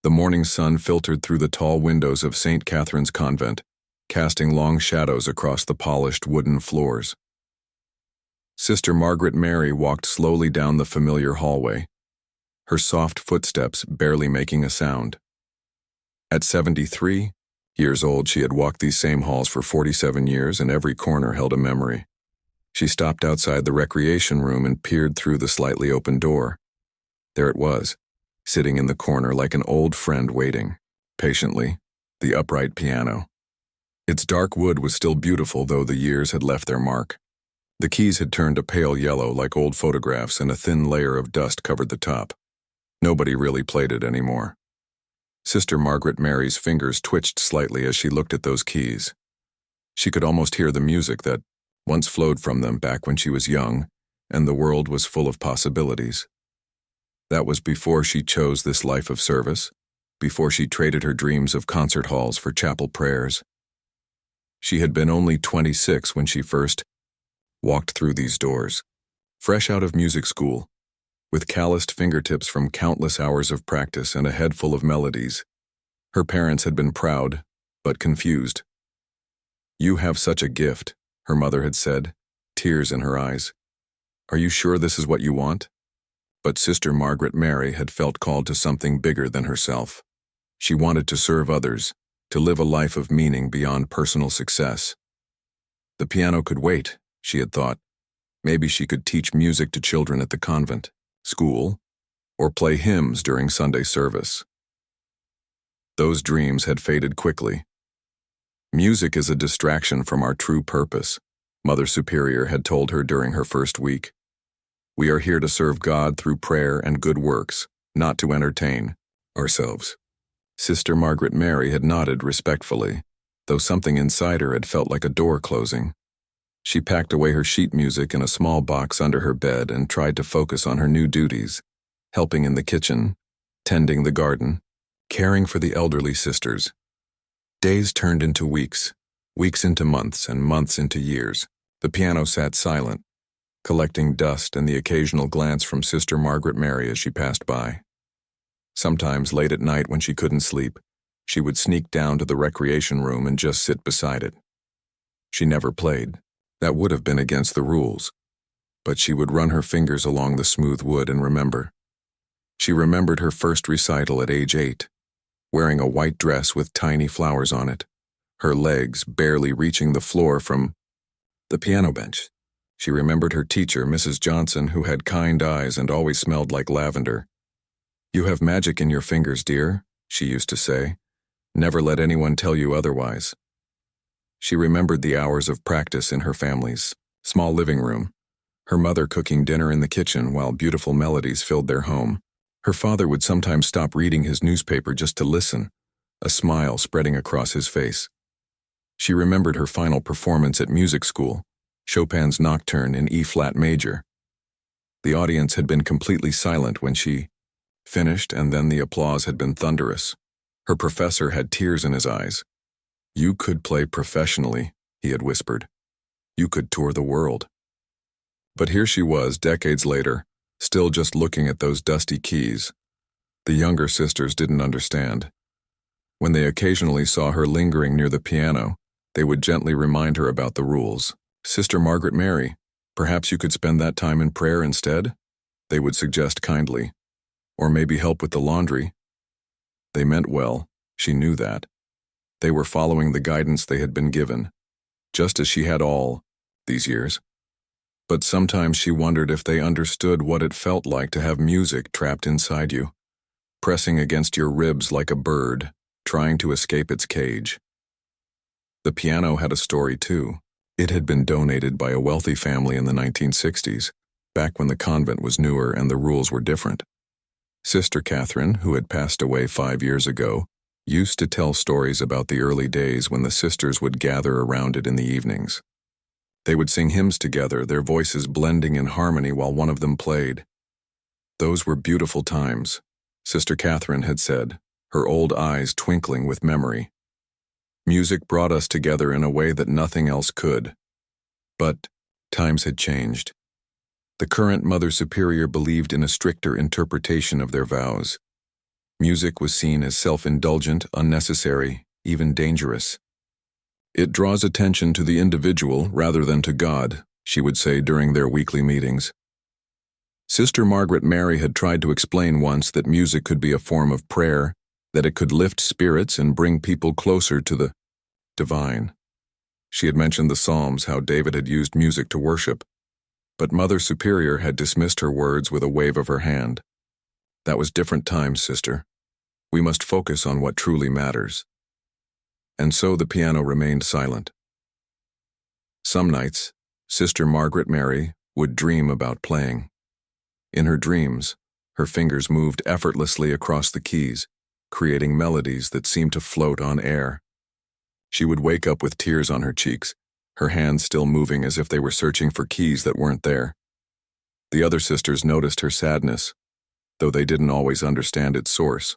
The morning sun filtered through the tall windows of St. Catherine's Convent, casting long shadows across the polished wooden floors. Sister Margaret Mary walked slowly down the familiar hallway, her soft footsteps barely making a sound. At 73 years old, she had walked these same halls for 47 years, and every corner held a memory. She stopped outside the recreation room and peered through the slightly open door. There it was, sitting in the corner like an old friend waiting, patiently, the upright piano. Its dark wood was still beautiful, though the years had left their mark. The keys had turned a pale yellow like old photographs, and a thin layer of dust covered the top. Nobody really played it anymore. Sister Margaret Mary's fingers twitched slightly as she looked at those keys. She could almost hear the music that once flowed from them back when she was young, and the world was full of possibilities. That was before she chose this life of service, before she traded her dreams of concert halls for chapel prayers. She had been only 26 when she first walked through these doors, fresh out of music school, with calloused fingertips from countless hours of practice and a head full of melodies. Her parents had been proud, but confused. "You have such a gift," her mother had said, tears in her eyes. "Are you sure this is what you want?" But Sister Margaret Mary had felt called to something bigger than herself. She wanted to serve others, to live a life of meaning beyond personal success. The piano could wait, she had thought. Maybe she could teach music to children at the convent, school, or play hymns during Sunday service. Those dreams had faded quickly. "Music is a distraction from our true purpose," Mother Superior had told her during her first week. "We are here to serve God through prayer and good works, not to entertain ourselves." Sister Margaret Mary had nodded respectfully, though something inside her had felt like a door closing. She packed away her sheet music in a small box under her bed and tried to focus on her new duties, helping in the kitchen, tending the garden, caring for the elderly sisters. Days turned into weeks, weeks into months, and months into years. The piano sat silent, collecting dust and the occasional glance from Sister Margaret Mary as she passed by. Sometimes late at night when she couldn't sleep, she would sneak down to the recreation room and just sit beside it. She never played. That would have been against the rules. But she would run her fingers along the smooth wood and remember. She remembered her first recital at age 8, wearing a white dress with tiny flowers on it, her legs barely reaching the floor from the piano bench. She remembered her teacher, Mrs. Johnson, who had kind eyes and always smelled like lavender. "You have magic in your fingers, dear," she used to say. "Never let anyone tell you otherwise." She remembered the hours of practice in her family's small living room, her mother cooking dinner in the kitchen while beautiful melodies filled their home. Her father would sometimes stop reading his newspaper just to listen, a smile spreading across his face. She remembered her final performance at music school, Chopin's Nocturne in E-flat major. The audience had been completely silent when she finished, and then the applause had been thunderous. Her professor had tears in his eyes. "You could play professionally," he had whispered. "You could tour the world." But here she was, decades later, still just looking at those dusty keys. The younger sisters didn't understand. When they occasionally saw her lingering near the piano, they would gently remind her about the rules. "Sister Margaret Mary, perhaps you could spend that time in prayer instead?" they would suggest kindly. "Or maybe help with the laundry." They meant well, she knew that. They were following the guidance they had been given, just as she had all these years. But sometimes she wondered if they understood what it felt like to have music trapped inside you, pressing against your ribs like a bird, trying to escape its cage. The piano had a story too. It had been donated by a wealthy family in the 1960s, back when the convent was newer and the rules were different. Sister Catherine, who had passed away 5 years ago, used to tell stories about the early days when the sisters would gather around it in the evenings. They would sing hymns together, their voices blending in harmony while one of them played. Those were beautiful times, Sister Catherine had said, her old eyes twinkling with memory. Music brought us together in a way that nothing else could. But times had changed. The current Mother Superior believed in a stricter interpretation of their vows. Music was seen as self-indulgent, unnecessary, even dangerous. "It draws attention to the individual rather than to God," she would say during their weekly meetings. Sister Margaret Mary had tried to explain once that music could be a form of prayer, that it could lift spirits and bring people closer to the divine. She had mentioned the Psalms, how David had used music to worship, but Mother Superior had dismissed her words with a wave of her hand. "That was different times, sister. We must focus on what truly matters." And so the piano remained silent. Some nights, Sister Margaret Mary would dream about playing. In her dreams, her fingers moved effortlessly across the keys, creating melodies that seemed to float on air. She would wake up with tears on her cheeks, her hands still moving as if they were searching for keys that weren't there. The other sisters noticed her sadness, though they didn't always understand its source.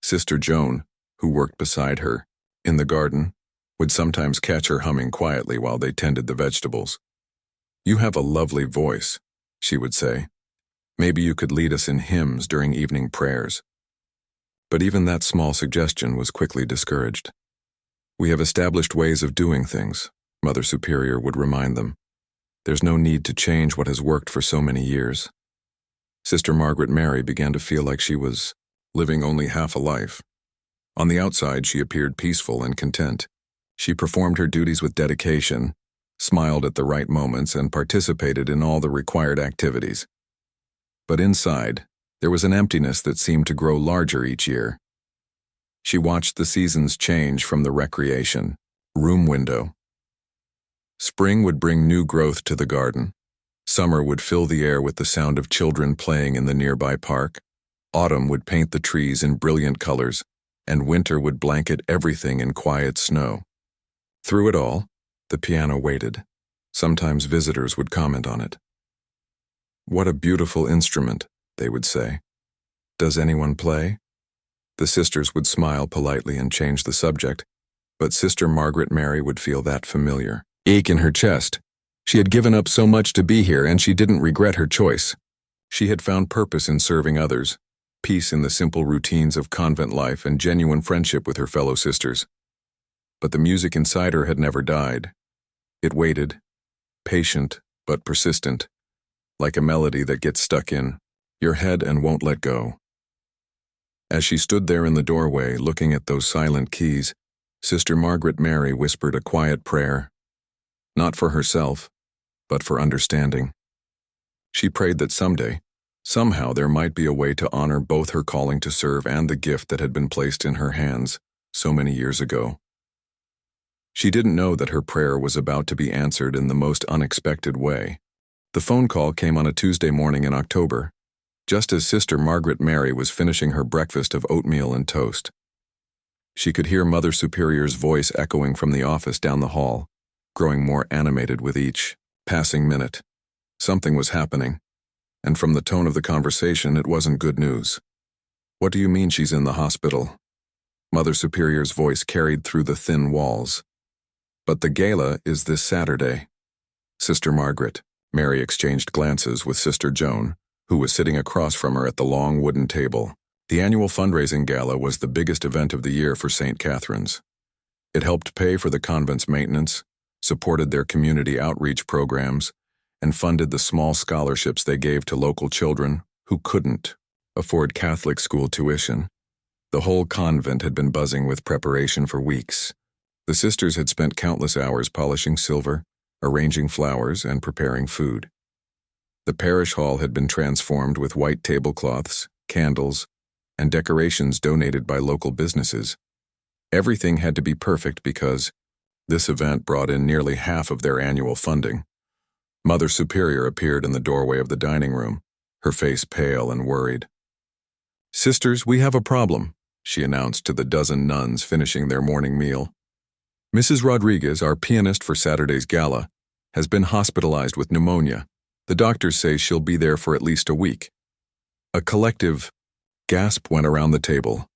Sister Joan, who worked beside her, in the garden, would sometimes catch her humming quietly while they tended the vegetables. "You have a lovely voice," she would say. "Maybe you could lead us in hymns during evening prayers." But even that small suggestion was quickly discouraged. "We have established ways of doing things," Mother Superior would remind them. "There's no need to change what has worked for so many years." Sister Margaret Mary began to feel like she was living only half a life. On the outside, she appeared peaceful and content. She performed her duties with dedication, smiled at the right moments, and participated in all the required activities. But inside, there was an emptiness that seemed to grow larger each year. She watched the seasons change from the recreation room window. Spring would bring new growth to the garden. Summer would fill the air with the sound of children playing in the nearby park. Autumn would paint the trees in brilliant colors, and winter would blanket everything in quiet snow. Through it all, the piano waited. Sometimes visitors would comment on it. "What a beautiful instrument," they would say. "Does anyone play?" The sisters would smile politely and change the subject, but Sister Margaret Mary would feel that familiar ache in her chest. She had given up so much to be here, and she didn't regret her choice. She had found purpose in serving others, peace in the simple routines of convent life, and genuine friendship with her fellow sisters. But the music inside her had never died. It waited, patient but persistent, like a melody that gets stuck in your head and won't let go. As she stood there in the doorway, looking at those silent keys, Sister Margaret Mary whispered a quiet prayer, not for herself, but for understanding. She prayed that someday, somehow, there might be a way to honor both her calling to serve and the gift that had been placed in her hands so many years ago. She didn't know that her prayer was about to be answered in the most unexpected way. The phone call came on a Tuesday morning in October, just as Sister Margaret Mary was finishing her breakfast of oatmeal and toast. She could hear Mother Superior's voice echoing from the office down the hall, growing more animated with each passing minute. Something was happening, and from the tone of the conversation, it wasn't good news. "What do you mean she's in the hospital?" Mother Superior's voice carried through the thin walls. "But the gala is this Saturday." Sister Margaret Mary exchanged glances with Sister Joan, who was sitting across from her at the long wooden table. The annual fundraising gala was the biggest event of the year for St. Catherine's. It helped pay for the convent's maintenance, supported their community outreach programs, and funded the small scholarships they gave to local children who couldn't afford Catholic school tuition. The whole convent had been buzzing with preparation for weeks. The sisters had spent countless hours polishing silver, arranging flowers, and preparing food. The parish hall had been transformed with white tablecloths, candles, and decorations donated by local businesses. Everything had to be perfect because this event brought in nearly half of their annual funding. Mother Superior appeared in the doorway of the dining room, her face pale and worried. "Sisters, we have a problem," she announced to the dozen nuns finishing their morning meal. "Mrs. Rodriguez, our pianist for Saturday's gala, has been hospitalized with pneumonia. The doctors say she'll be there for at least a week." A collective gasp went around the table.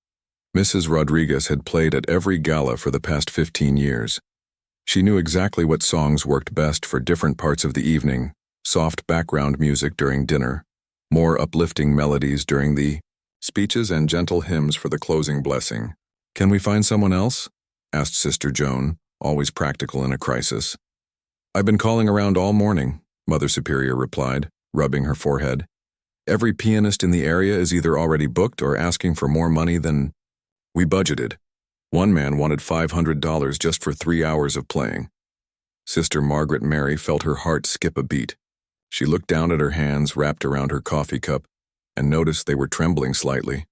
Mrs. Rodriguez had played at every gala for the past 15 years. She knew exactly what songs worked best for different parts of the evening: soft background music during dinner, more uplifting melodies during the speeches and gentle hymns for the closing blessing. "Can we find someone else?" asked Sister Joan, always practical in a crisis. "I've been calling around all morning," Mother Superior replied, rubbing her forehead. "Every pianist in the area is either already booked or asking for more money than we budgeted. One man wanted $500 just for 3 hours of playing." Sister Margaret Mary felt her heart skip a beat. She looked down at her hands wrapped around her coffee cup and noticed they were trembling slightly.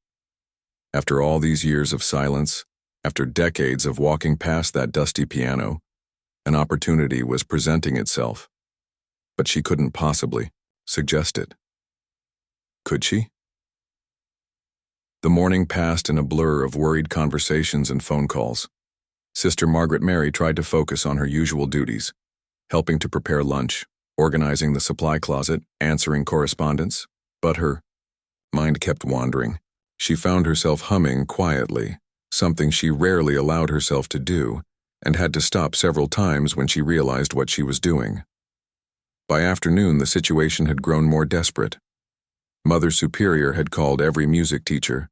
After all these years of silence, after decades of walking past that dusty piano, an opportunity was presenting itself. But she couldn't possibly suggest it. Could she? The morning passed in a blur of worried conversations and phone calls. Sister Margaret Mary tried to focus on her usual duties, helping to prepare lunch, organizing the supply closet, answering correspondence, but her mind kept wandering. She found herself humming quietly, something she rarely allowed herself to do, and had to stop several times when she realized what she was doing. By afternoon, the situation had grown more desperate. Mother Superior had called every music teacher,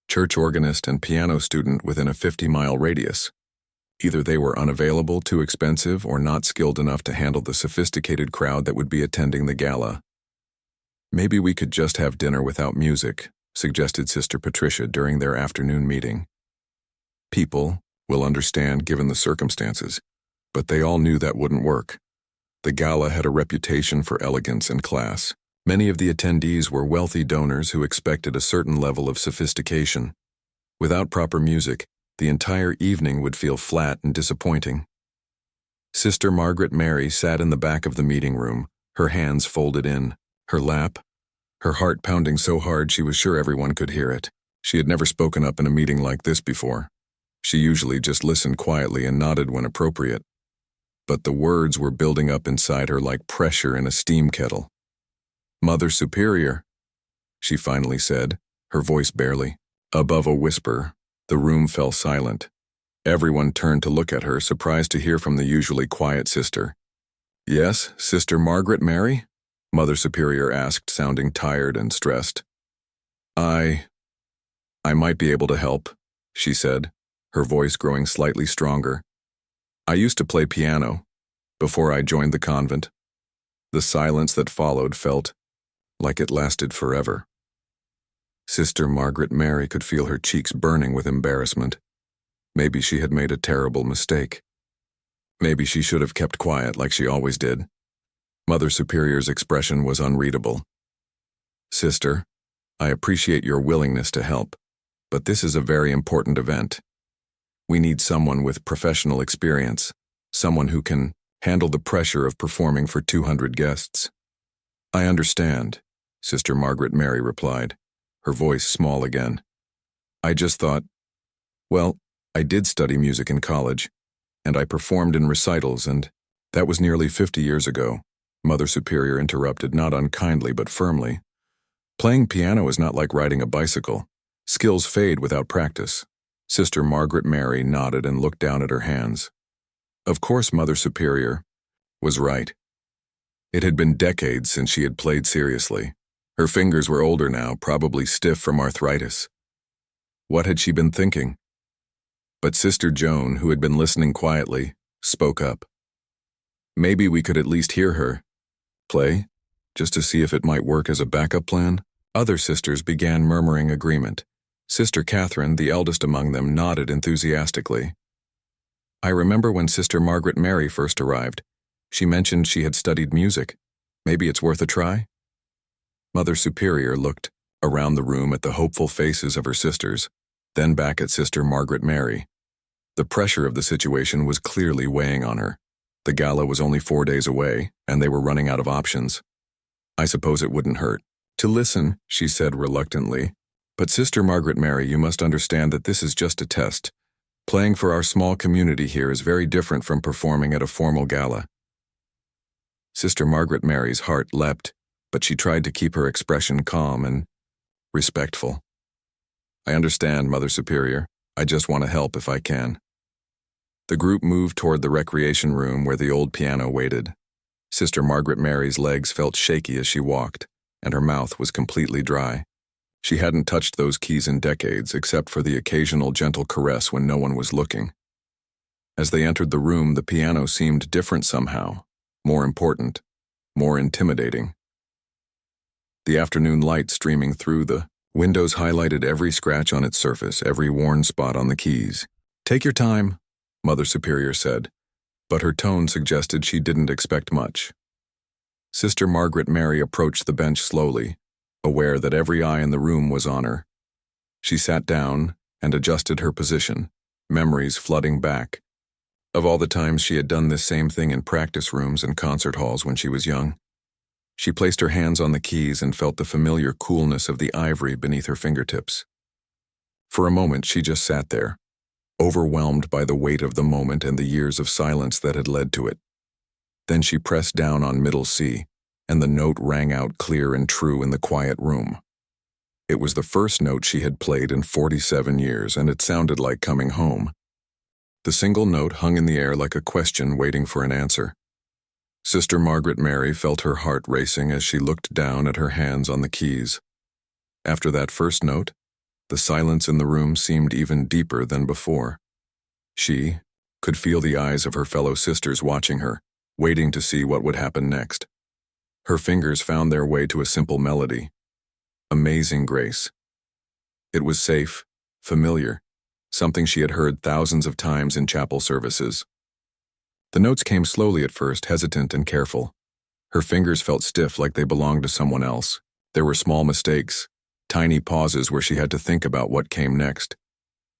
church organist, and piano student within a 50-mile radius. Either they were unavailable, too expensive, or not skilled enough to handle the sophisticated crowd that would be attending the gala. "Maybe we could just have dinner without music," suggested Sister Patricia during their afternoon meeting. "People will understand given the circumstances," but they all knew that wouldn't work. The gala had a reputation for elegance and class. Many of the attendees were wealthy donors who expected a certain level of sophistication. Without proper music, the entire evening would feel flat and disappointing. Sister Margaret Mary sat in the back of the meeting room, her hands folded in, her lap, her heart pounding so hard she was sure everyone could hear it. She had never spoken up in a meeting like this before. She usually just listened quietly and nodded when appropriate. But the words were building up inside her like pressure in a steam kettle. "Mother Superior," she finally said, her voice barely above a whisper. The room fell silent. Everyone turned to look at her, surprised to hear from the usually quiet sister. "Yes, Sister Margaret Mary?" Mother Superior asked, sounding tired and stressed. I might be able to help," she said, her voice growing slightly stronger. "I used to play piano before I joined the convent." The silence that followed felt like it lasted forever. Sister Margaret Mary could feel her cheeks burning with embarrassment. Maybe she had made a terrible mistake. Maybe she should have kept quiet like she always did. Mother Superior's expression was unreadable. "Sister, I appreciate your willingness to help, but this is a very important event. We need someone with professional experience, someone who can handle the pressure of performing for 200 guests." "I understand," Sister Margaret Mary replied, her voice small again. "I just thought, well, I did study music in college, and I performed in recitals, and that was nearly 50 years ago," Mother Superior interrupted, not unkindly but firmly. "Playing piano is not like riding a bicycle. Skills fade without practice." Sister Margaret Mary nodded and looked down at her hands. Of course, Mother Superior was right. It had been decades since she had played seriously. Her fingers were older now, probably stiff from arthritis. What had she been thinking? But Sister Joan, who had been listening quietly, spoke up. "Maybe we could at least hear her play, just to see if it might work as a backup plan." Other sisters began murmuring agreement. Sister Catherine, the eldest among them, nodded enthusiastically. "I remember when Sister Margaret Mary first arrived. She mentioned she had studied music. Maybe it's worth a try?" Mother Superior looked around the room at the hopeful faces of her sisters, then back at Sister Margaret Mary. The pressure of the situation was clearly weighing on her. The gala was only 4 days away, and they were running out of options. "I suppose it wouldn't hurt to listen," she said reluctantly. "But Sister Margaret Mary, you must understand that this is just a test. Playing for our small community here is very different from performing at a formal gala." Sister Margaret Mary's heart leapt, but she tried to keep her expression calm and respectful. "I understand, Mother Superior. I just want to help if I can." The group moved toward the recreation room where the old piano waited. Sister Margaret Mary's legs felt shaky as she walked, and her mouth was completely dry. She hadn't touched those keys in decades, except for the occasional gentle caress when no one was looking. As they entered the room, the piano seemed different somehow, more important, more intimidating. The afternoon light streaming through the windows highlighted every scratch on its surface, every worn spot on the keys. "Take your time," Mother Superior said, but her tone suggested she didn't expect much. Sister Margaret Mary approached the bench slowly, aware that every eye in the room was on her. She sat down and adjusted her position, memories flooding back, of all the times she had done this same thing in practice rooms and concert halls when she was young. She placed her hands on the keys and felt the familiar coolness of the ivory beneath her fingertips. For a moment, she just sat there, overwhelmed by the weight of the moment and the years of silence that had led to it. Then she pressed down on middle C, and the note rang out clear and true in the quiet room. It was the first note she had played in 47 years, and it sounded like coming home. The single note hung in the air like a question waiting for an answer. Sister Margaret Mary felt her heart racing as she looked down at her hands on the keys. After that first note, the silence in the room seemed even deeper than before. She could feel the eyes of her fellow sisters watching her, waiting to see what would happen next. Her fingers found their way to a simple melody. Amazing Grace. It was safe, familiar, something she had heard thousands of times in chapel services. The notes came slowly at first, hesitant and careful. Her fingers felt stiff, like they belonged to someone else. There were small mistakes, tiny pauses where she had to think about what came next.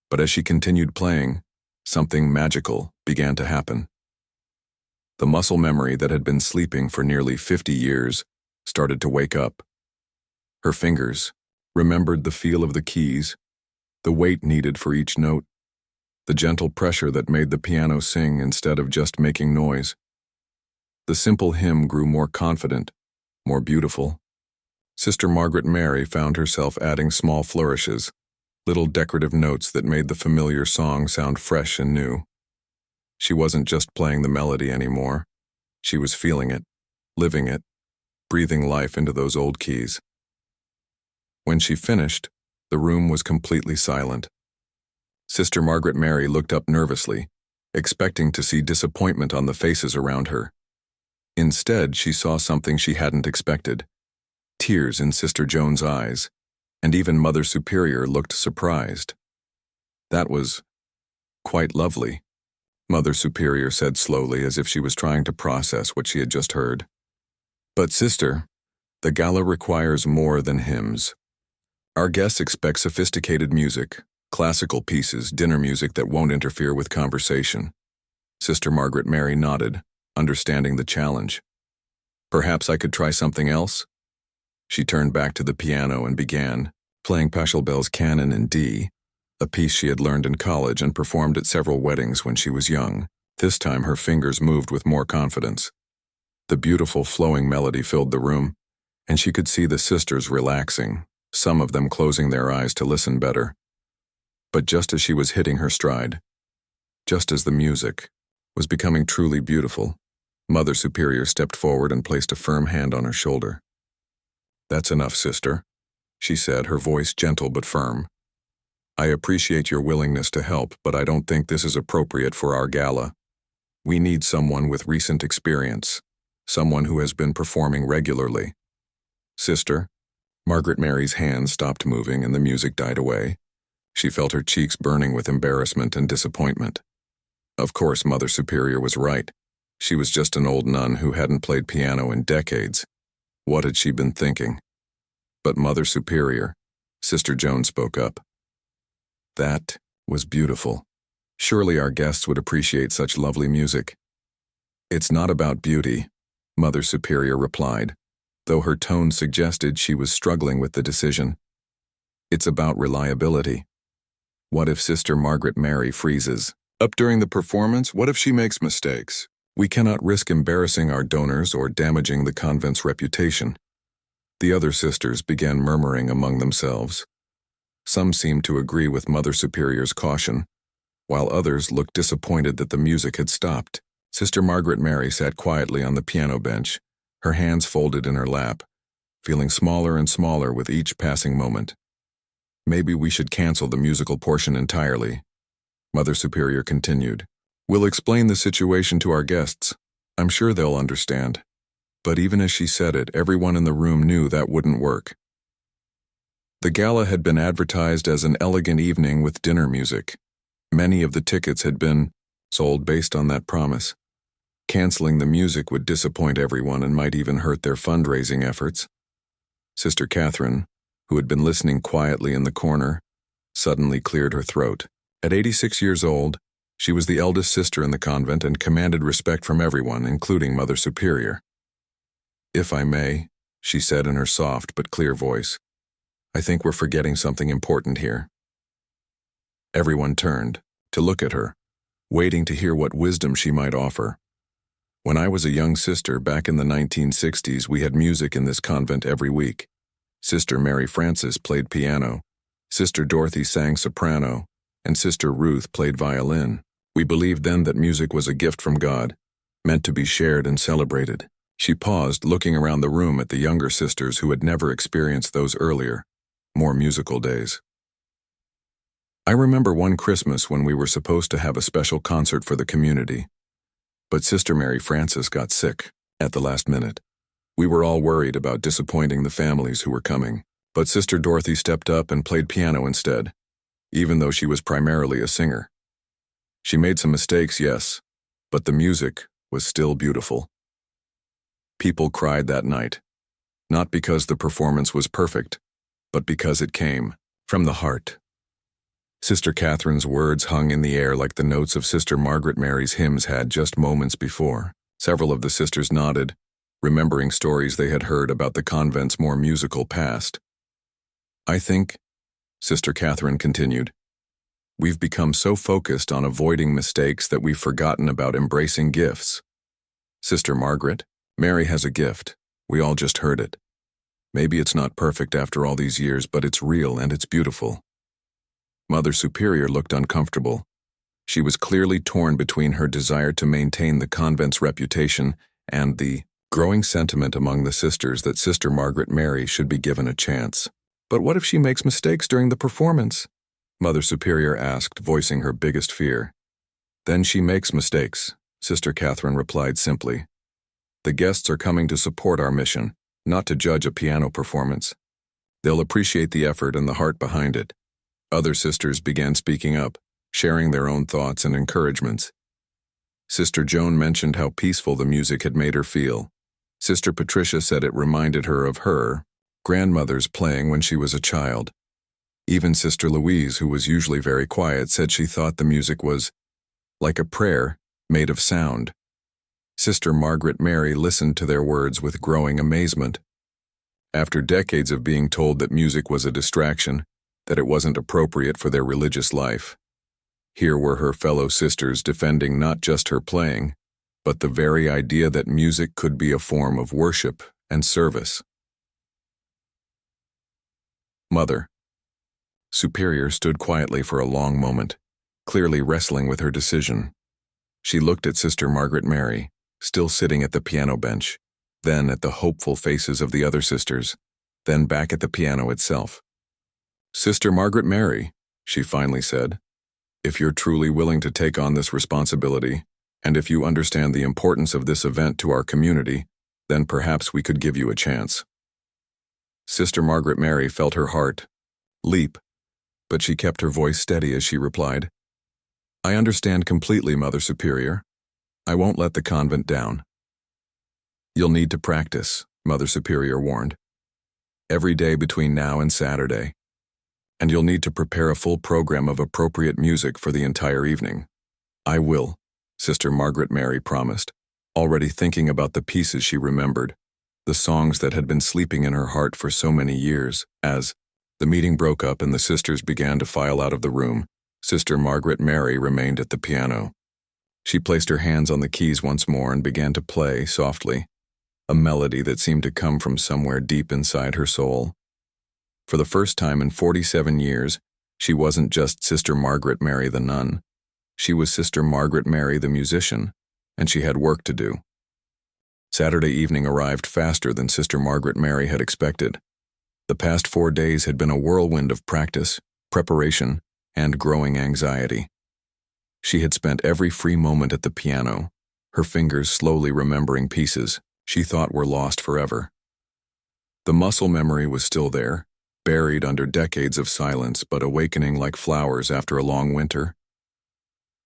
But as she continued playing, something magical began to happen. The muscle memory that had been sleeping for nearly 50 years started to wake up. Her fingers remembered the feel of the keys, the weight needed for each note, the gentle pressure that made the piano sing instead of just making noise. The simple hymn grew more confident, more beautiful. Sister Margaret Mary found herself adding small flourishes, little decorative notes that made the familiar song sound fresh and new. She wasn't just playing the melody anymore. She was feeling it, living it, breathing life into those old keys. When she finished, the room was completely silent. Sister Margaret Mary looked up nervously, expecting to see disappointment on the faces around her. Instead, she saw something she hadn't expected. Tears in Sister Joan's eyes, and even Mother Superior looked surprised. "That was quite lovely," Mother Superior said slowly, as if she was trying to process what she had just heard. "But sister, the gala requires more than hymns. Our guests expect sophisticated music, classical pieces, dinner music that won't interfere with conversation." Sister Margaret Mary nodded, understanding the challenge. "Perhaps I could try something else?" She turned back to the piano and began, playing Pachelbel's Canon in D, a piece she had learned in college and performed at several weddings when she was young. This time her fingers moved with more confidence. The beautiful flowing melody filled the room, and she could see the sisters relaxing, some of them closing their eyes to listen better. But just as she was hitting her stride, just as the music was becoming truly beautiful, Mother Superior stepped forward and placed a firm hand on her shoulder. "That's enough, sister," she said, her voice gentle but firm. "I appreciate your willingness to help, but I don't think this is appropriate for our gala. We need someone with recent experience, someone who has been performing regularly." "Sister?" Margaret Mary's hand stopped moving and the music died away. She felt her cheeks burning with embarrassment and disappointment. Of course, Mother Superior was right. She was just an old nun who hadn't played piano in decades. What had she been thinking? But Mother Superior, Sister Joan spoke up. "That was beautiful. Surely our guests would appreciate such lovely music." "It's not about beauty," Mother Superior replied, though her tone suggested she was struggling with the decision. "It's about reliability. What if Sister Margaret Mary freezes up during the performance? What if she makes mistakes? We cannot risk embarrassing our donors or damaging the convent's reputation." The other sisters began murmuring among themselves. Some seemed to agree with Mother Superior's caution, while others looked disappointed that the music had stopped. Sister Margaret Mary sat quietly on the piano bench, her hands folded in her lap, feeling smaller and smaller with each passing moment. Maybe we should cancel the musical portion entirely. Mother Superior continued. We'll explain the situation to our guests. I'm sure they'll understand. But even as she said it, everyone in the room knew that wouldn't work. The gala had been advertised as an elegant evening with dinner music. Many of the tickets had been sold based on that promise. Canceling the music would disappoint everyone and might even hurt their fundraising efforts. Sister Catherine, who had been listening quietly in the corner, suddenly cleared her throat. At 86 years old, she was the eldest sister in the convent and commanded respect from everyone, including Mother Superior. If I may, she said in her soft but clear voice, I think we're forgetting something important here. Everyone turned to look at her, waiting to hear what wisdom she might offer. When I was a young sister back in the 1960s, we had music in this convent every week. Sister Mary Frances played piano, Sister Dorothy sang soprano, and Sister Ruth played violin. We believed then that music was a gift from God, meant to be shared and celebrated. She paused, looking around the room at the younger sisters who had never experienced those earlier, more musical days. I remember one Christmas when we were supposed to have a special concert for the community. But Sister Mary Frances got sick at the last minute. We were all worried about disappointing the families who were coming, but Sister Dorothy stepped up and played piano instead, even though she was primarily a singer. She made some mistakes, yes, but the music was still beautiful. People cried that night, not because the performance was perfect, but because it came from the heart. Sister Catherine's words hung in the air like the notes of Sister Margaret Mary's hymns had just moments before. Several of the sisters nodded, remembering stories they had heard about the convent's more musical past. I think, Sister Catherine continued, we've become so focused on avoiding mistakes that we've forgotten about embracing gifts. Sister Margaret, Mary has a gift. We all just heard it. Maybe it's not perfect after all these years, but it's real and it's beautiful. Mother Superior looked uncomfortable. She was clearly torn between her desire to maintain the convent's reputation and the growing sentiment among the sisters that Sister Margaret Mary should be given a chance. But what if she makes mistakes during the performance? Mother Superior asked, voicing her biggest fear. Then she makes mistakes, Sister Catherine replied simply. The guests are coming to support our mission, not to judge a piano performance. They'll appreciate the effort and the heart behind it. Other sisters began speaking up, sharing their own thoughts and encouragements. Sister Joan mentioned how peaceful the music had made her feel. Sister Patricia said it reminded her of her grandmother's playing when she was a child. Even Sister Louise, who was usually very quiet, said she thought the music was like a prayer made of sound. Sister Margaret Mary listened to their words with growing amazement. After decades of being told that music was a distraction, that it wasn't appropriate for their religious life, here were her fellow sisters defending not just her playing, but the very idea that music could be a form of worship and service. Mother Superior stood quietly for a long moment, clearly wrestling with her decision. She looked at Sister Margaret Mary, still sitting at the piano bench, then at the hopeful faces of the other sisters, then back at the piano itself. Sister Margaret Mary, she finally said, if you're truly willing to take on this responsibility, and if you understand the importance of this event to our community, then perhaps we could give you a chance. Sister Margaret Mary felt her heart leap, but she kept her voice steady as she replied, I understand completely, Mother Superior. I won't let the convent down. You'll need to practice, Mother Superior warned. Every day between now and Saturday. And you'll need to prepare a full program of appropriate music for the entire evening. I will, Sister Margaret Mary promised, already thinking about the pieces she remembered, the songs that had been sleeping in her heart for so many years. As the meeting broke up and the sisters began to file out of the room, Sister Margaret Mary remained at the piano. She placed her hands on the keys once more and began to play softly, a melody that seemed to come from somewhere deep inside her soul. For the first time in 47 years, she wasn't just Sister Margaret Mary the nun. She was Sister Margaret Mary the musician, and she had work to do. Saturday evening arrived faster than Sister Margaret Mary had expected. The past 4 days had been a whirlwind of practice, preparation, and growing anxiety. She had spent every free moment at the piano, her fingers slowly remembering pieces she thought were lost forever. The muscle memory was still there, buried under decades of silence but awakening like flowers after a long winter.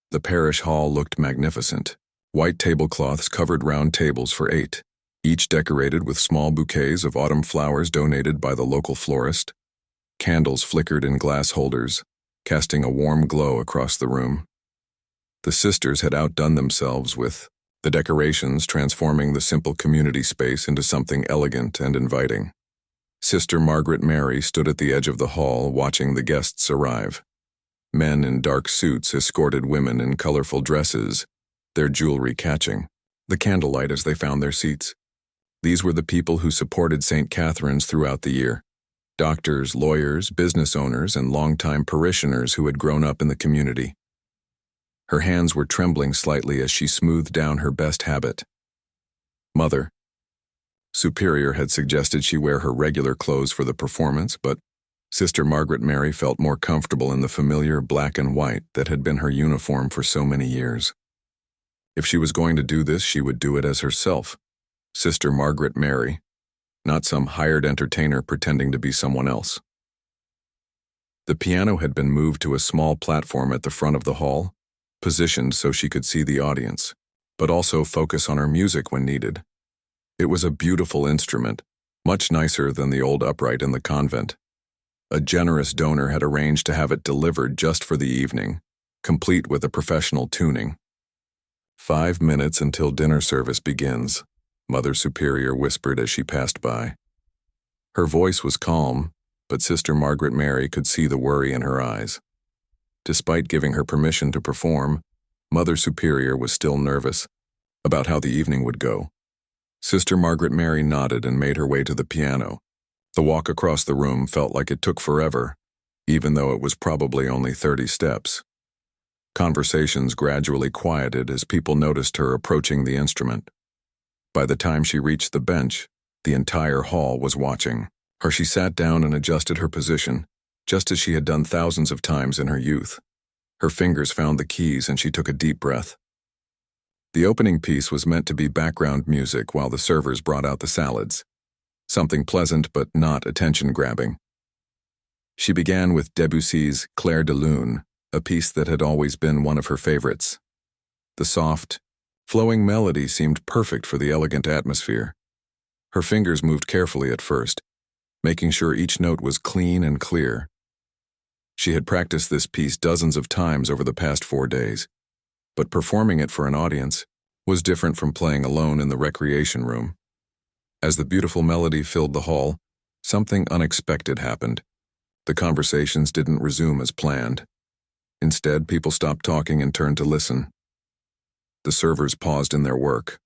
The parish hall looked magnificent. White tablecloths covered round tables for 8, each decorated with small bouquets of autumn flowers donated by the local florist. Candles flickered in glass holders, casting a warm glow across the room. The sisters had outdone themselves with the decorations transforming the simple community space into something elegant and inviting. Sister Margaret Mary stood at the edge of the hall watching the guests arrive. Men in dark suits escorted women in colorful dresses, their jewelry catching the candlelight as they found their seats. These were the people who supported St. Catherine's throughout the year. Doctors, lawyers, business owners, and longtime parishioners who had grown up in the community. Her hands were trembling slightly as she smoothed down her best habit. Mother Superior had suggested she wear her regular clothes for the performance, but Sister Margaret Mary felt more comfortable in the familiar black and white that had been her uniform for so many years. If she was going to do this, she would do it as herself, Sister Margaret Mary, not some hired entertainer pretending to be someone else. The piano had been moved to a small platform at the front of the hall, positioned so she could see the audience, but also focus on her music when needed. It was a beautiful instrument, much nicer than the old upright in the convent. A generous donor had arranged to have it delivered just for the evening, complete with a professional tuning. 5 minutes until dinner service begins, Mother Superior whispered as she passed by. Her voice was calm, but Sister Margaret Mary could see the worry in her eyes. Despite giving her permission to perform, Mother Superior was still nervous about how the evening would go. Sister Margaret Mary nodded and made her way to the piano. The walk across the room felt like it took forever, even though it was probably only 30 steps. Conversations gradually quieted as people noticed her approaching the instrument. By the time she reached the bench, the entire hall was watching her. She sat down and adjusted her position, just as she had done thousands of times in her youth. Her fingers found the keys and she took a deep breath. The opening piece was meant to be background music while the servers brought out the salads. Something pleasant but not attention-grabbing. She began with Debussy's Clair de Lune, a piece that had always been one of her favorites. The soft, flowing melody seemed perfect for the elegant atmosphere. Her fingers moved carefully at first, making sure each note was clean and clear. She had practiced this piece dozens of times over the past 4 days, but performing it for an audience was different from playing alone in the recreation room. As the beautiful melody filled the hall, something unexpected happened. The conversations didn't resume as planned. Instead, people stopped talking and turned to listen. The servers paused in their work,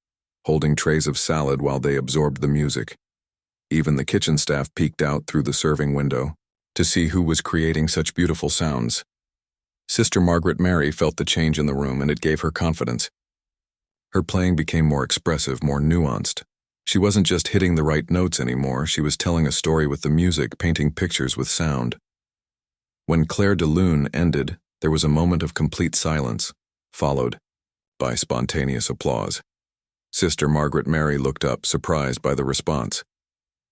holding trays of salad while they absorbed the music. Even the kitchen staff peeked out through the serving window to see who was creating such beautiful sounds. Sister Margaret Mary felt the change in the room, and it gave her confidence. Her playing became more expressive, more nuanced. She wasn't just hitting the right notes anymore, she was telling a story with the music, painting pictures with sound. When Clair de Lune ended, there was a moment of complete silence, followed by spontaneous applause. Sister Margaret Mary looked up, surprised by the response.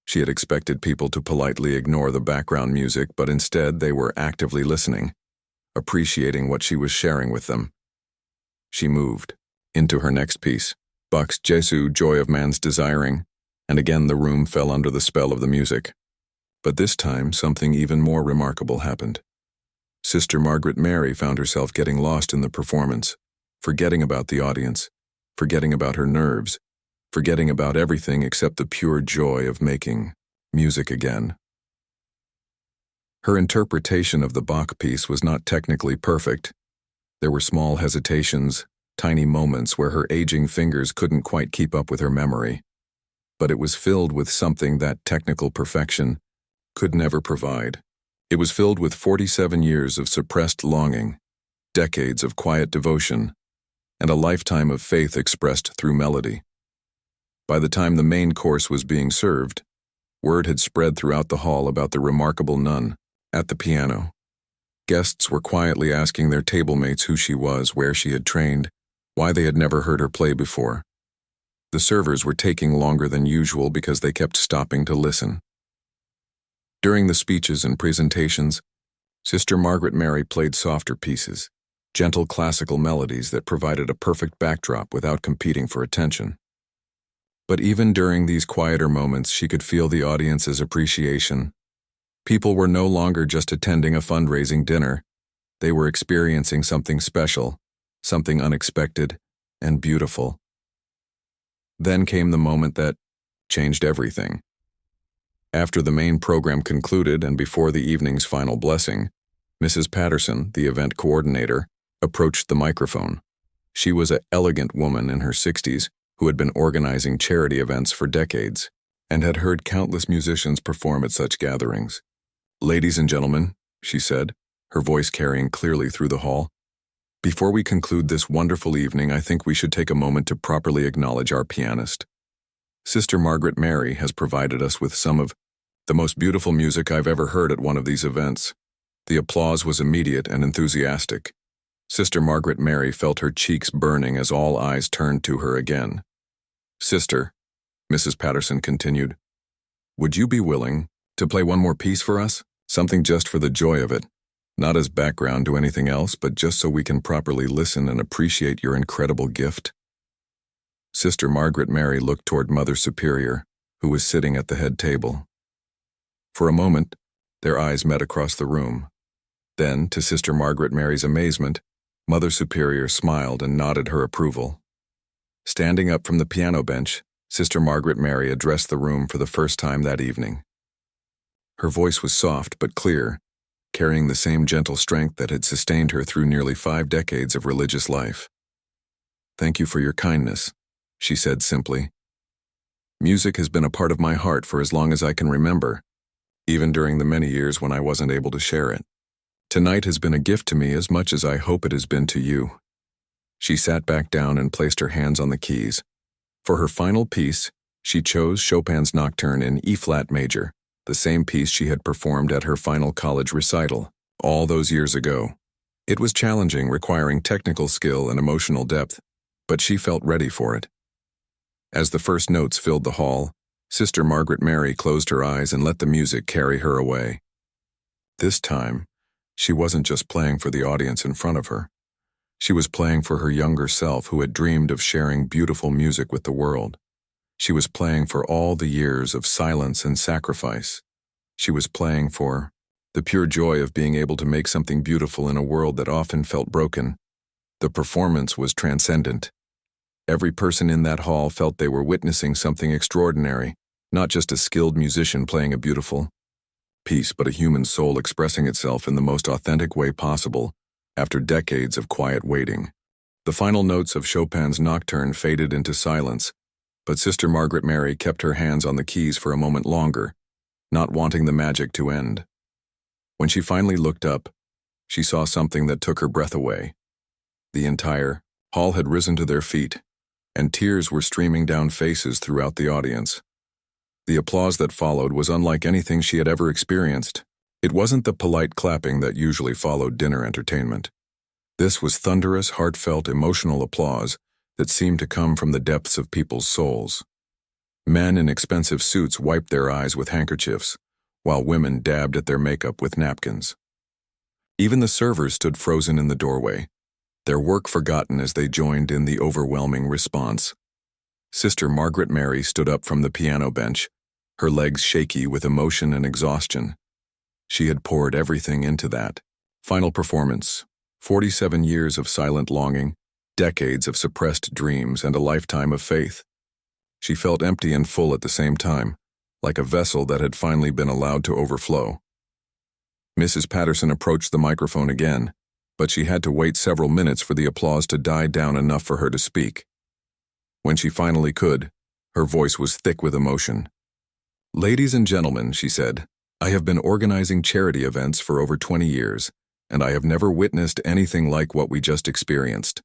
She had expected people to politely ignore the background music, but instead they were actively listening, appreciating what she was sharing with them. She moved into her next piece, Bach's Jesu, Joy of Man's Desiring, and again the room fell under the spell of the music. But this time, something even more remarkable happened. Sister Margaret Mary found herself getting lost in the performance, forgetting about the audience, forgetting about her nerves, forgetting about everything except the pure joy of making music again. Her interpretation of the Bach piece was not technically perfect. There were small hesitations, tiny moments where her aging fingers couldn't quite keep up with her memory. But it was filled with something that technical perfection could never provide. It was filled with 47 years of suppressed longing, decades of quiet devotion, and a lifetime of faith expressed through melody. By the time the main course was being served, Word had spread throughout the hall about the remarkable nun at the piano. Guests were quietly asking their table mates who she was, where she had trained, why they had never heard her play before. The servers were taking longer than usual because they kept stopping to listen. During the speeches and presentations, Sister Margaret Mary played softer pieces, gentle classical melodies that provided a perfect backdrop without competing for attention. But even during these quieter moments, she could feel the audience's appreciation. People were no longer just attending a fundraising dinner. They were experiencing something special, something unexpected and beautiful. Then came the moment that changed everything. After the main program concluded and before the evening's final blessing, Mrs. Patterson, the event coordinator, approached the microphone. She was an elegant woman in her 60s who had been organizing charity events for decades and had heard countless musicians perform at such gatherings. "Ladies and gentlemen," she said, her voice carrying clearly through the hall, "before we conclude this wonderful evening, I think we should take a moment to properly acknowledge our pianist. Sister Margaret Mary has provided us with some of the most beautiful music I've ever heard at one of these events." The applause was immediate and enthusiastic. Sister Margaret Mary felt her cheeks burning as all eyes turned to her again. "Sister," Mrs. Patterson continued, "would you be willing to play one more piece for us? Something just for the joy of it. Not as background to anything else, but just so we can properly listen and appreciate your incredible gift." Sister Margaret Mary looked toward Mother Superior, who was sitting at the head table. For a moment, their eyes met across the room. Then, to Sister Margaret Mary's amazement, Mother Superior smiled and nodded her approval. Standing up from the piano bench, Sister Margaret Mary addressed the room for the first time that evening. Her voice was soft but clear, carrying the same gentle strength that had sustained her through nearly 5 decades of religious life. "Thank you for your kindness," she said simply. "Music has been a part of my heart for as long as I can remember, even during the many years when I wasn't able to share it. Tonight has been a gift to me as much as I hope it has been to you." She sat back down and placed her hands on the keys. For her final piece, she chose Chopin's Nocturne in E-flat major, the same piece she had performed at her final college recital, all those years ago. It was challenging, requiring technical skill and emotional depth, but she felt ready for it. As the first notes filled the hall, Sister Margaret Mary closed her eyes and let the music carry her away. This time, she wasn't just playing for the audience in front of her. She was playing for her younger self who had dreamed of sharing beautiful music with the world. She was playing for all the years of silence and sacrifice. She was playing for the pure joy of being able to make something beautiful in a world that often felt broken. The performance was transcendent. Every person in that hall felt they were witnessing something extraordinary, not just a skilled musician playing a beautiful piece, but a human soul expressing itself in the most authentic way possible after decades of quiet waiting. The final notes of Chopin's Nocturne faded into silence, but Sister Margaret Mary kept her hands on the keys for a moment longer, not wanting the magic to end. When she finally looked up, she saw something that took her breath away. The entire hall had risen to their feet, and tears were streaming down faces throughout the audience. The applause that followed was unlike anything she had ever experienced. It wasn't the polite clapping that usually followed dinner entertainment. This was thunderous, heartfelt, emotional applause that seemed to come from the depths of people's souls. Men in expensive suits wiped their eyes with handkerchiefs, while women dabbed at their makeup with napkins. Even the servers stood frozen in the doorway, their work forgotten as they joined in the overwhelming response. Sister Margaret Mary stood up from the piano bench, her legs shaky with emotion and exhaustion. She had poured everything into that final performance, 47 years of silent longing, decades of suppressed dreams, and a lifetime of faith. She felt empty and full at the same time, like a vessel that had finally been allowed to overflow. Mrs. Patterson approached the microphone again, but she had to wait several minutes for the applause to die down enough for her to speak. When she finally could, her voice was thick with emotion. "Ladies and gentlemen," she said, "I have been organizing charity events for over 20 years, and I have never witnessed anything like what we just experienced.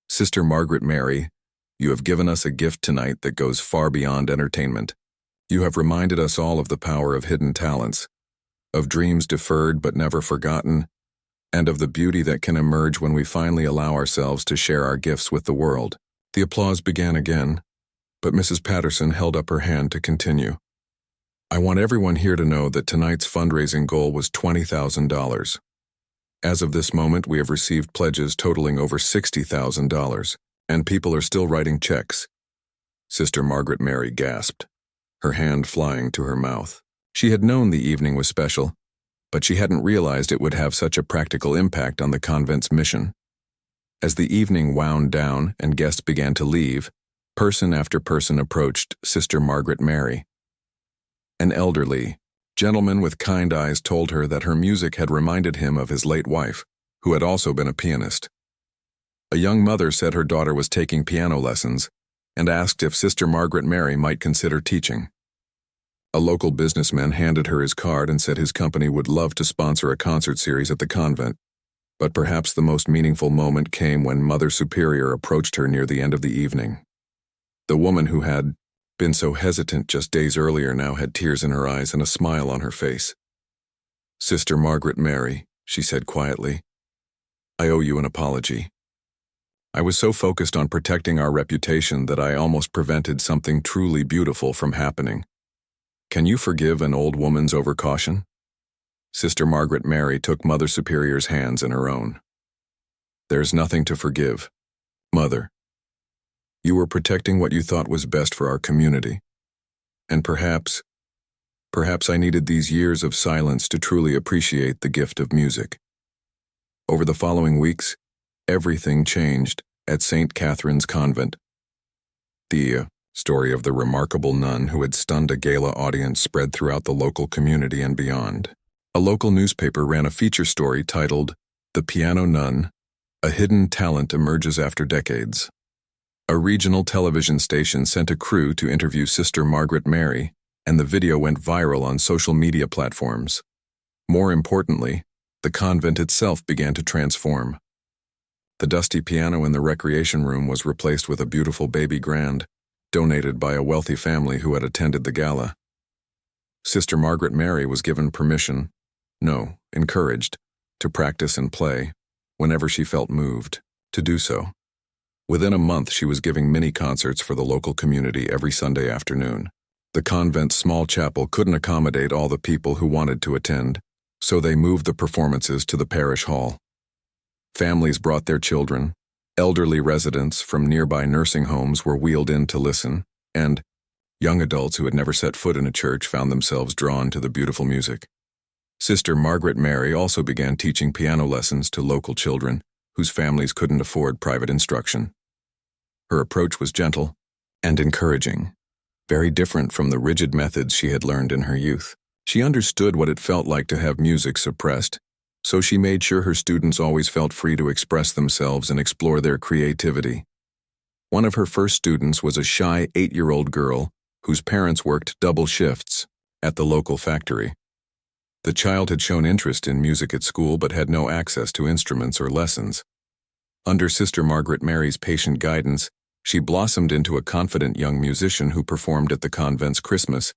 Sister Margaret Mary, you have given us a gift tonight that goes far beyond entertainment. You have reminded us all of the power of hidden talents, of dreams deferred but never forgotten, and of the beauty that can emerge when we finally allow ourselves to share our gifts with the world. The applause began again, but Mrs. Patterson held up her hand to continue. I want everyone here to know that tonight's fundraising goal was $20,000. As of this moment, we have received pledges totaling over $60,000, and people are still writing checks. Sister Margaret Mary gasped, her hand flying to her mouth. She had known the evening was special, but she hadn't realized it would have such a practical impact on the convent's mission. As the evening wound down and guests began to leave, person after person approached Sister Margaret Mary. An elderly gentleman with kind eyes told her that her music had reminded him of his late wife, who had also been a pianist. A young mother said her daughter was taking piano lessons and asked if Sister Margaret Mary might consider teaching. A local businessman handed her his card and said his company would love to sponsor a concert series at the convent. But perhaps the most meaningful moment came when Mother Superior approached her near the end of the evening. The woman who had been so hesitant just days earlier now had tears in her eyes and a smile on her face. Sister Margaret Mary, she said quietly, I owe you an apology. I was so focused on protecting our reputation that I almost prevented something truly beautiful from happening. Can you forgive an old woman's overcaution? Sister Margaret Mary took Mother Superior's hands in her own. There's nothing to forgive, Mother. You were protecting what you thought was best for our community. And perhaps I needed these years of silence to truly appreciate the gift of music. Over the following weeks, everything changed at St. Catherine's Convent. The story of the remarkable nun who had stunned a gala audience spread throughout the local community and beyond. A local newspaper ran a feature story titled, The Piano Nun, A Hidden Talent Emerges After Decades. A regional television station sent a crew to interview Sister Margaret Mary, and the video went viral on social media platforms. More importantly, the convent itself began to transform. The dusty piano in the recreation room was replaced with a beautiful baby grand, donated by a wealthy family who had attended the gala. Sister Margaret Mary was given permission, no, encouraged, to practice and play, whenever she felt moved, to do so. Within a month, she was giving mini-concerts for the local community every Sunday afternoon. The convent's small chapel couldn't accommodate all the people who wanted to attend, so they moved the performances to the parish hall. Families brought their children, elderly residents from nearby nursing homes were wheeled in to listen, and young adults who had never set foot in a church found themselves drawn to the beautiful music. Sister Margaret Mary also began teaching piano lessons to local children whose families couldn't afford private instruction. Her approach was gentle and encouraging, very different from the rigid methods she had learned in her youth. She understood what it felt like to have music suppressed, so she made sure her students always felt free to express themselves and explore their creativity. One of her first students was a shy 8-year-old girl whose parents worked double shifts at the local factory. The child had shown interest in music at school but had no access to instruments or lessons. Under Sister Margaret Mary's patient guidance, she blossomed into a confident young musician who performed at the convent's Christmas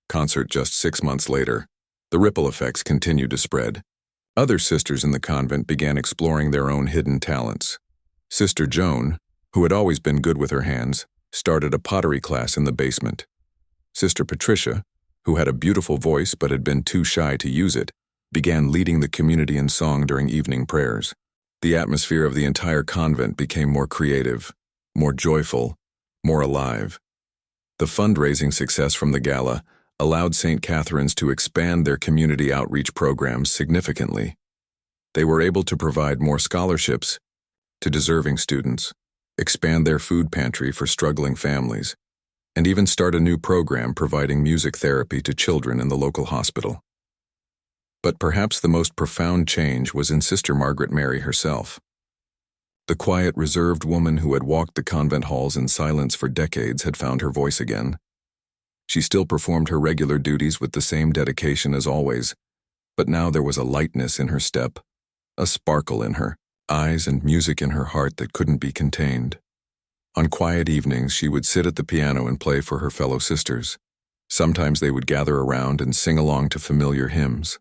concert just 6 months later. The ripple effects continued to spread. Other sisters in the convent began exploring their own hidden talents. Sister Joan, who had always been good with her hands, started a pottery class in the basement. Sister Patricia, who had a beautiful voice but had been too shy to use it, began leading the community in song during evening prayers. The atmosphere of the entire convent became more creative, more joyful, more alive. The fundraising success from the gala allowed St. Catherine's to expand their community outreach programs significantly. They were able to provide more scholarships to deserving students, expand their food pantry for struggling families, and even start a new program providing music therapy to children in the local hospital. But perhaps the most profound change was in Sister Margaret Mary herself. The quiet, reserved woman who had walked the convent halls in silence for decades had found her voice again. She still performed her regular duties with the same dedication as always, but now there was a lightness in her step, a sparkle in her eyes and music in her heart that couldn't be contained. On quiet evenings, she would sit at the piano and play for her fellow sisters. Sometimes they would gather around and sing along to familiar hymns.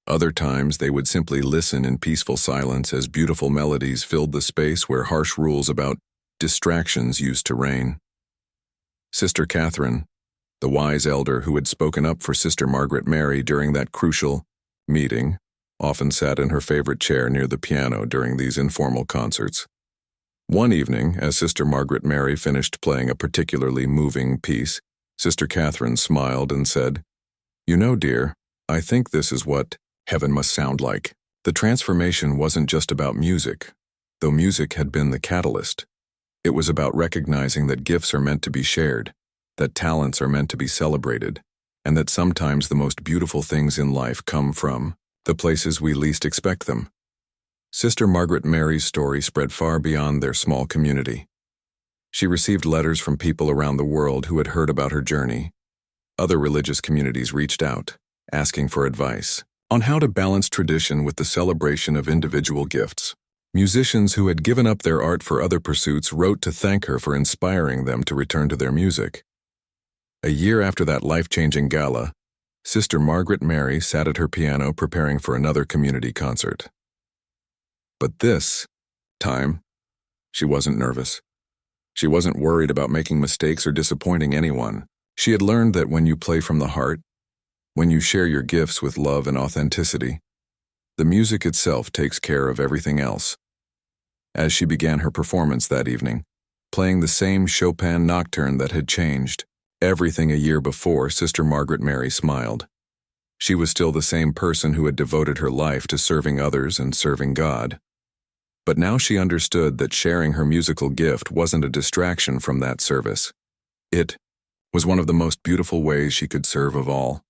Other times they would simply listen in peaceful silence as beautiful melodies filled the space where harsh rules about distractions used to reign. Sister Catherine, the wise elder who had spoken up for Sister Margaret Mary during that crucial meeting, often sat in her favorite chair near the piano during these informal concerts. One evening, as Sister Margaret Mary finished playing a particularly moving piece, Sister Catherine smiled and said, "You know, dear, I think this is what heaven must sound like." The transformation wasn't just about music, though music had been the catalyst. It was about recognizing that gifts are meant to be shared, that talents are meant to be celebrated, and that sometimes the most beautiful things in life come from the places we least expect them. Sister Margaret Mary's story spread far beyond their small community. She received letters from people around the world who had heard about her journey. Other religious communities reached out, asking for advice on how to balance tradition with the celebration of individual gifts. Musicians who had given up their art for other pursuits wrote to thank her for inspiring them to return to their music. A year after that life-changing gala, Sister Margaret Mary sat at her piano preparing for another community concert. But this time, she wasn't nervous. She wasn't worried about making mistakes or disappointing anyone. She had learned that when you play from the heart, when you share your gifts with love and authenticity, the music itself takes care of everything else. As she began her performance that evening, playing the same Chopin nocturne that had changed everything a year before, Sister Margaret Mary smiled. She was still the same person who had devoted her life to serving others and serving God. But now she understood that sharing her musical gift wasn't a distraction from that service. It was one of the most beautiful ways she could serve of all.